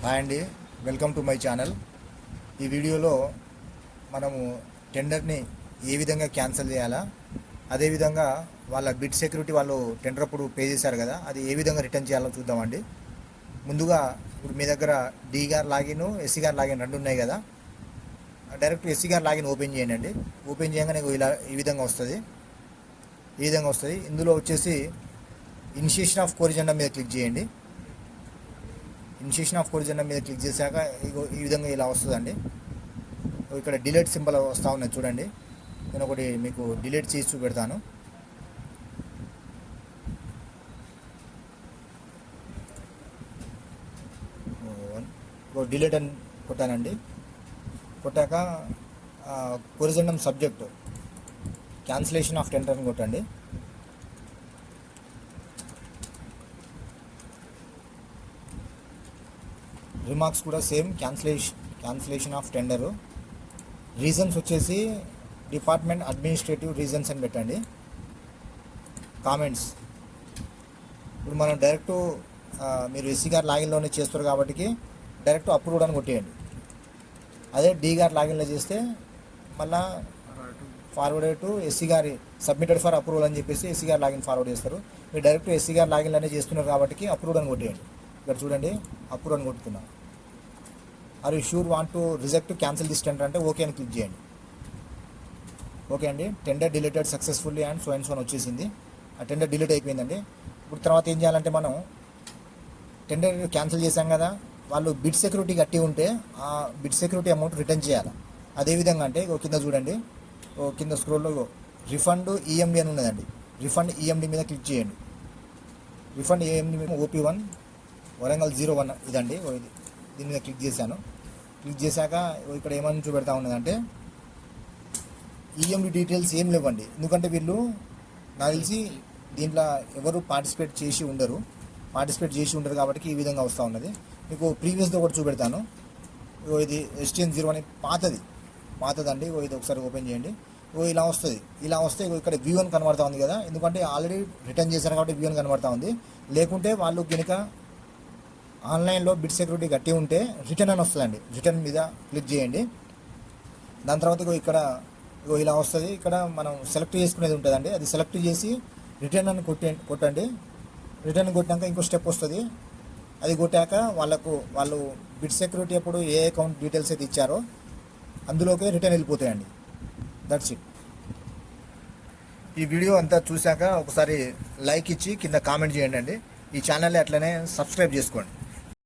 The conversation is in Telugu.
హాయ్ అండి, వెల్కమ్ టు మై ఛానల్. ఈ వీడియోలో మనము టెండర్ని ఏ విధంగా క్యాన్సిల్ చేయాలా, అదేవిధంగా వాళ్ళ బిడ్ సెక్యూరిటీ వాళ్ళు టెండర్ అప్పుడు పే చేశారు కదా, అది ఏ విధంగా రిటర్న్ చేయాలో చూద్దామండి. ముందుగా ఇప్పుడు మీ దగ్గర డి గారు లాగిన్, ఎస్సీ గారు లాగిన్ రెండు ఉన్నాయి కదా. డైరెక్ట్ ఎస్సీ గారు లాగిన్ ఓపెన్ చేయండి అండి. ఓపెన్ చేయగానే ఇలా ఈ విధంగా వస్తుంది. ఇందులో వచ్చేసి ఇనిషియేషన్ ఆఫ్ కోర్ ఎజెండా మీద క్లిక్ చేయండి. ఇనిషియేషన్ ఆఫ్ కోర్ ఎజెండా మీద క్లిక్ చేశాక ఈ విధంగా ఇలా వస్తుందండి. ఇక్కడ డిలీట్ సింబల్ వస్తూ ఉన్నది చూడండి. నేను ఒకటి మీకు డిలీట్ చేసి చూపెడతాను. డిలీట్ అని కొట్టానండి. కొట్టాక corrigendum subject cancellation of tender అని కొట్టండి. రిమార్క్స్ కూడా same cancellation of tender. Reasons వచ్చేసి డిపార్ట్మెంట్ అడ్మినిస్ట్రేటివ్ రీజన్స్ అని పెట్టండి. కామెంట్స్ ఇప్పుడు మనం డైరెక్ట్ మీరు ఎస్సీ గారు లాగిన్లోనే చేస్తారు కాబట్టి డైరెక్ట్ అప్రూవ్డ్ అని కొట్టేయండి. అదే డి గారు లాగిన్లో చేస్తే మళ్ళా ఫార్వర్డెడ్ టు ఎస్సీ గారి సబ్మిటెడ్ ఫర్ అప్రూవల్ అని చెప్పేసి ఎస్సీ గారు లాగిన్ ఫార్వర్డ్ చేస్తారు. మీరు డైరెక్ట్ ఎస్సీ గారు లాగిన్లోనే చేస్తున్నారు కాబట్టి అప్రూవ్డ్ అని కొట్టేయండి. ఇక్కడ చూడండి, అప్రూవ్ అని కొట్టుకున్నాం. Are you sure want to reject cancel this tender అంటే ఓకే అని క్లిక్ చేయండి. ఓకే అండి, tender deleted successfully and so అని వచ్చేసింది. ఆ టెండర్ డిలీట్ అయిపోయిందండి. ఇప్పుడు తర్వాత ఏం చేయాలంటే మనం టెండర్ క్యాన్సిల్ చేశాం కదా, వాళ్ళు బిడ్ సెక్యూరిటీ కట్టి ఉంటే ఆ బిడ్ సెక్యూరిటీ అమౌంట్ రిటర్న్ చేయాలి. అదేవిధంగా అంటే కింద చూడండి, కింద స్క్రోల్లో రిఫండ్ ఈఎండి అని ఉన్నదండి. రిఫండ్ ఈఎండి మీద క్లిక్ చేయండి. రిఫండ్ ఈఎండి మీద OP1 వరంగల్ 01 ఇదండి. దీని మీద క్లిక్ చేశాను. క్లిక్ చేశాక ఇక్కడ ఏమని చూపెడతా ఉన్నదంటే ఈఎండి డీటెయిల్స్ ఏం లేవండి. ఎందుకంటే వీళ్ళు నాకు తెలిసి దీంట్లో ఎవరు పార్టిసిపేట్ చేసి ఉండరు కాబట్టి ఈ విధంగా వస్తూ ఉన్నది. మీకు ప్రీవియస్గా ఒకటి చూపెడతాను. ఇది STN01 అని పాతదండి. ఇది ఒకసారి ఓపెన్ చేయండి. ఇలా వస్తుంది. ఇలా వస్తే ఇక్కడ V1 కనబడతా ఉంది కదా, ఎందుకంటే ఆల్రెడీ రిటర్న్ చేశారు కాబట్టి V1 కనబడతా ఉంది. లేకుంటే వాళ్ళు కనుక ఆన్లైన్లో బిడ్ సెక్యూరిటీ కట్టి ఉంటే రిటర్న్ అని వస్తుందండి. రిటర్న్ మీద క్లిక్ చేయండి. దాని తర్వాత ఇక్కడ ఇలా వస్తుంది. ఇక్కడ మనం సెలెక్ట్ చేసుకునేది ఉంటుందండి. అది సెలెక్ట్ చేసి రిటర్న్ అని కొట్టండి. రిటర్న్ కొట్టాక ఇంకో స్టెప్ వస్తుంది. అది కొట్టాక వాళ్ళు బిడ్ సెక్యూరిటీ అప్పుడు ఏ అకౌంట్ డీటెయిల్స్ అయితే ఇచ్చారో అందులోకి రిటర్న్ వెళ్ళిపోతాయండి. That's it. ఈ వీడియో అంతా చూశాక ఒకసారి లైక్ ఇచ్చి కింద కామెంట్ చేయండి అండి. ఈ ఛానల్ని అట్లనే సబ్స్క్రైబ్ చేసుకోండి.